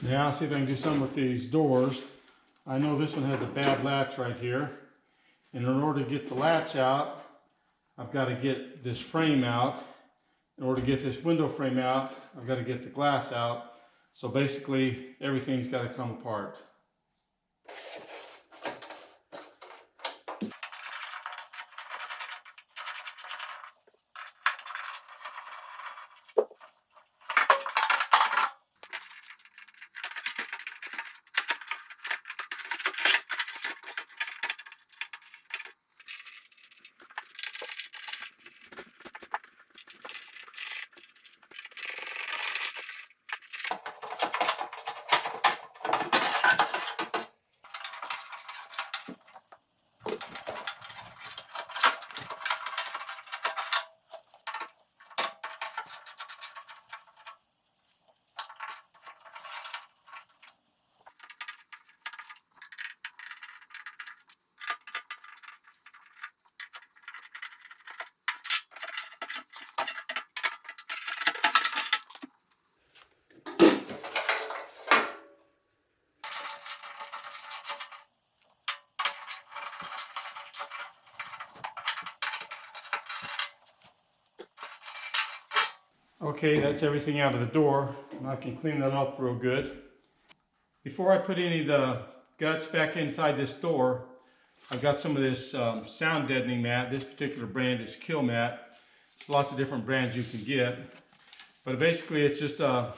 Now I'll see if I can do something with these doors. I know this one has a bad latch right here. And in order to get the latch out, I've got to get this frame out. In order to get this window frame out, I've got to get the glass out. So basically, everything's got to come apart. Okay, that's everything out of the door, and I can clean that up real good. Before I put any of the guts back inside this door, I've got some of this sound deadening mat. This particular brand is Kill Mat. There's lots of different brands you can get, but basically it's just a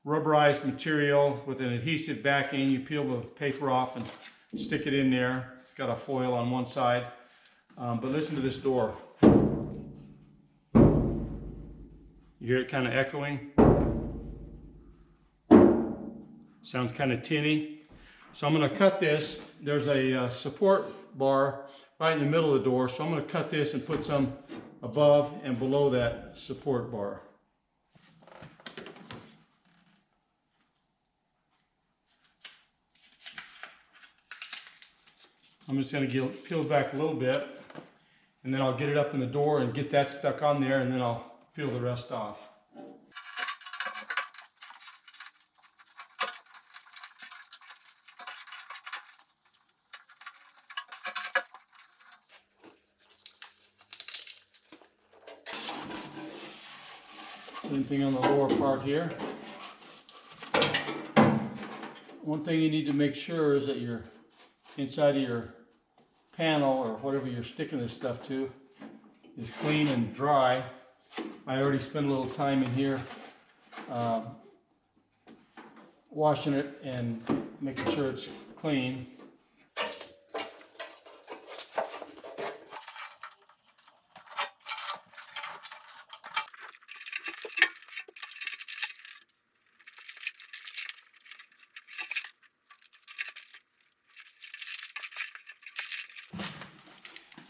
rubberized material with an adhesive backing. You peel the paper off and stick it in there. It's got a foil on one side, but listen to this door. You hear it kind of echoing? Sounds kind of tinny. So I'm going to cut this. There's a support bar right in the middle of the door. So I'm going to cut this and put some above and below that support bar. I'm just going to peel it back a little bit, and then I'll get it up in the door and get that stuck on there, and then I'll peel the rest off. Same thing on the lower part here. One thing you need to make sure is that your inside of your panel or whatever you're sticking this stuff to is clean and dry. I already spent a little time in here washing it and making sure it's clean.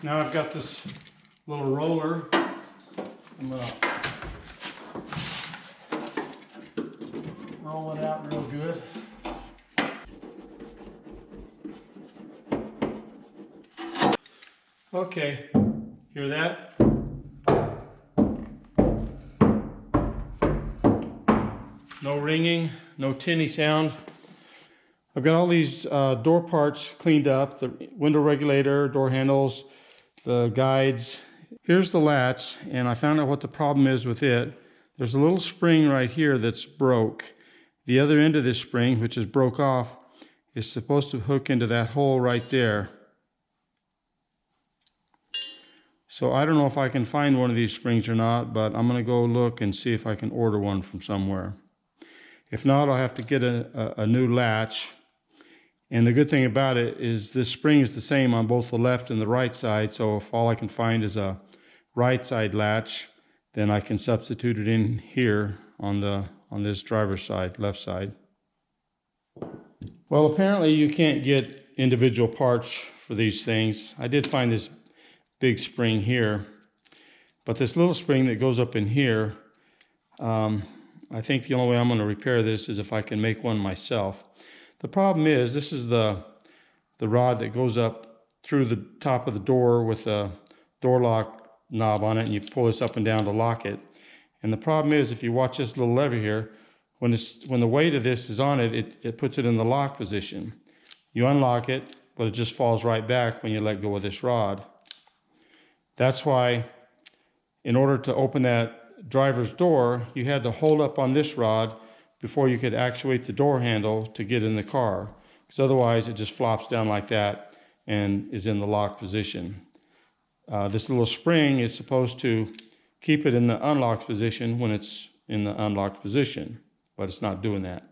Now I've got this little roller. I'm going to roll it out real good. Okay, hear that? No ringing, no tinny sound. I've got all these door parts cleaned up, the window regulator, door handles, the guides. Here's the latch, and I found out what the problem is with it. There's a little spring right here that's broke. The other end of this spring, which is broke off, is supposed to hook into that hole right there. So I don't know if I can find one of these springs or not, but I'm going to go look and see if I can order one from somewhere. If not, I'll have to get a new latch. And the good thing about it is this spring is the same on both the left and the right side, so if all I can find is a right side latch, then I can substitute it in here on this driver's side, left side. Well, apparently you can't get individual parts for these things. I did find this big spring here, but this little spring that goes up in here, I think the only way I'm going to repair this is if I can make one myself. The problem is this is the rod that goes up through the top of the door with a door lock knob on it, and you pull this up and down to lock it. And the problem is, if you watch this little lever here, when the weight of this is on it, it puts it in the lock position. You unlock it, but it just falls right back when you let go of this rod. That's why, in order to open that driver's door, you had to hold up on this rod before you could actuate the door handle to get in the car. Because otherwise it just flops down like that and is in the lock position. This little spring is supposed to keep it in the unlocked position when it's in the unlocked position, but it's not doing that.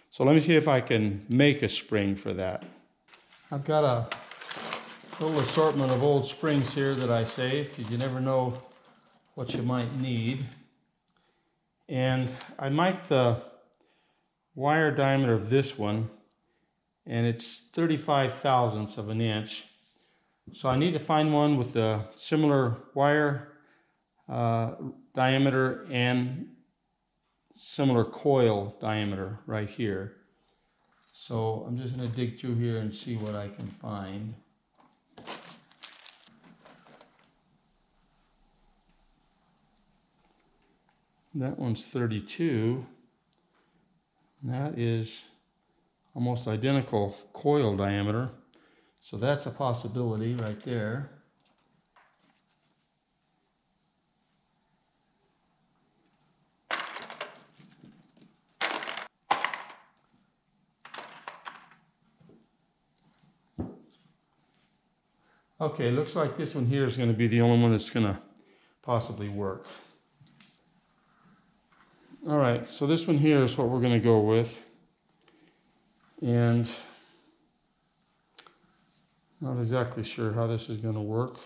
So let me see if I can make a spring for that. I've got a little assortment of old springs here that I saved, because you never know what you might need. And I marked the wire diameter of this one, and it's 35 thousandths of an inch. So I need to find one with a similar wire diameter and similar coil diameter right here. So I'm just going to dig through here and see what I can find. That one's 32. That is almost identical coil diameter. So that's a possibility right there. Okay, looks like this one here is going to be the only one that's going to possibly work. All right, so this one here is what we're going to go with. And not exactly sure how this is going to work.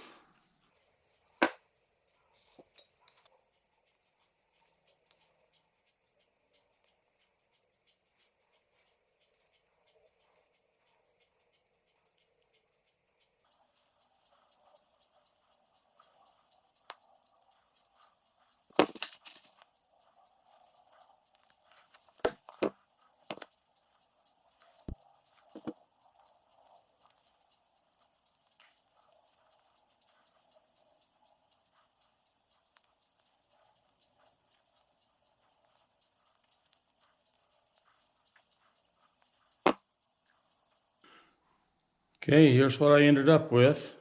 Okay, here's what I ended up with.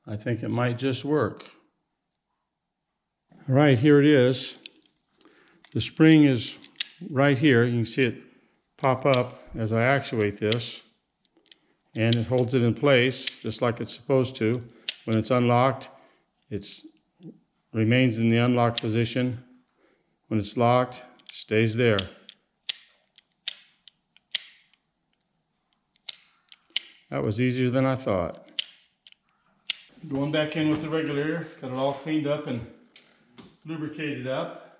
I think it might just work. All right, here it is. The spring is right here. You can see it pop up as I actuate this, and it holds it in place just like it's supposed to. When it's unlocked, it remains in the unlocked position. When it's locked, it stays there. That was easier than I thought. Going back in with the regulator, got it all cleaned up and lubricated up.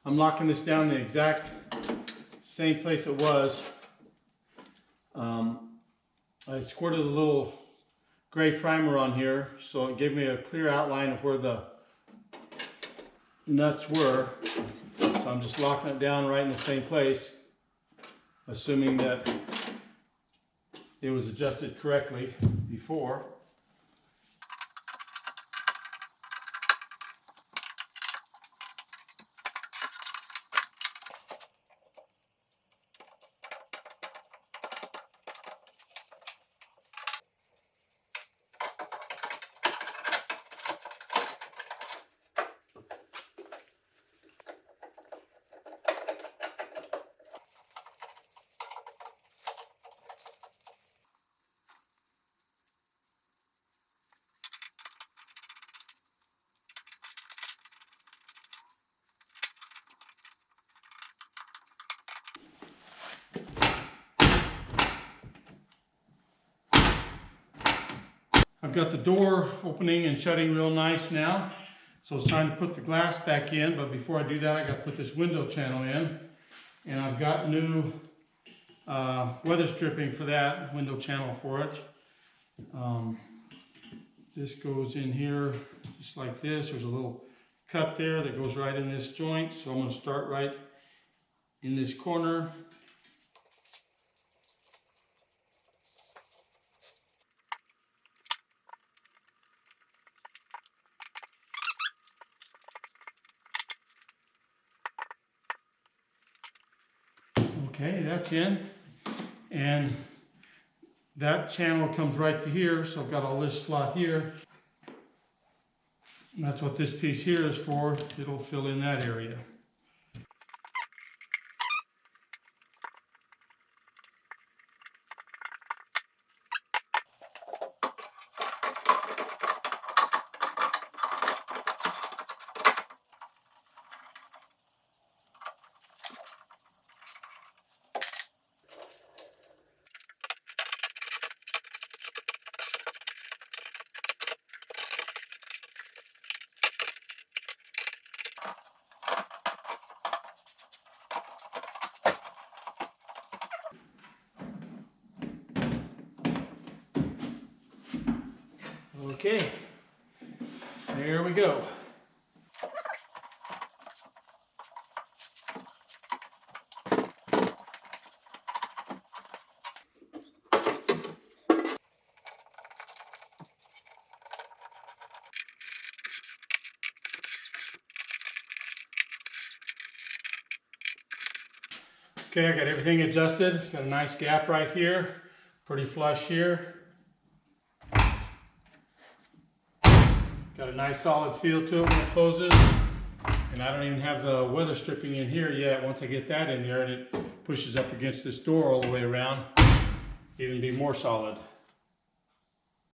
I'm locking this down the exact same place it was. I squirted a little gray primer on here, so it gave me a clear outline of where the nuts were. So I'm just locking it down right in the same place, assuming that it was adjusted correctly before. I've got the door opening and shutting real nice now, so it's time to put the glass back in. But before I do that, I got to put this window channel in, and I've got new weather stripping for that window channel for it. This goes in here just like this. There's a little cut there that goes right in this joint, so I'm going to start right in this corner Okay, that's in. And that channel comes right to here, so I've got all this slot here. And that's what this piece here is for. It'll fill in that area. Okay, there we go. Okay, I got everything adjusted. Got a nice gap right here, pretty flush here. Got a nice solid feel to it when it closes. And I don't even have the weather stripping in here yet. Once I get that in there and it pushes up against this door all the way around, it'll even be more solid.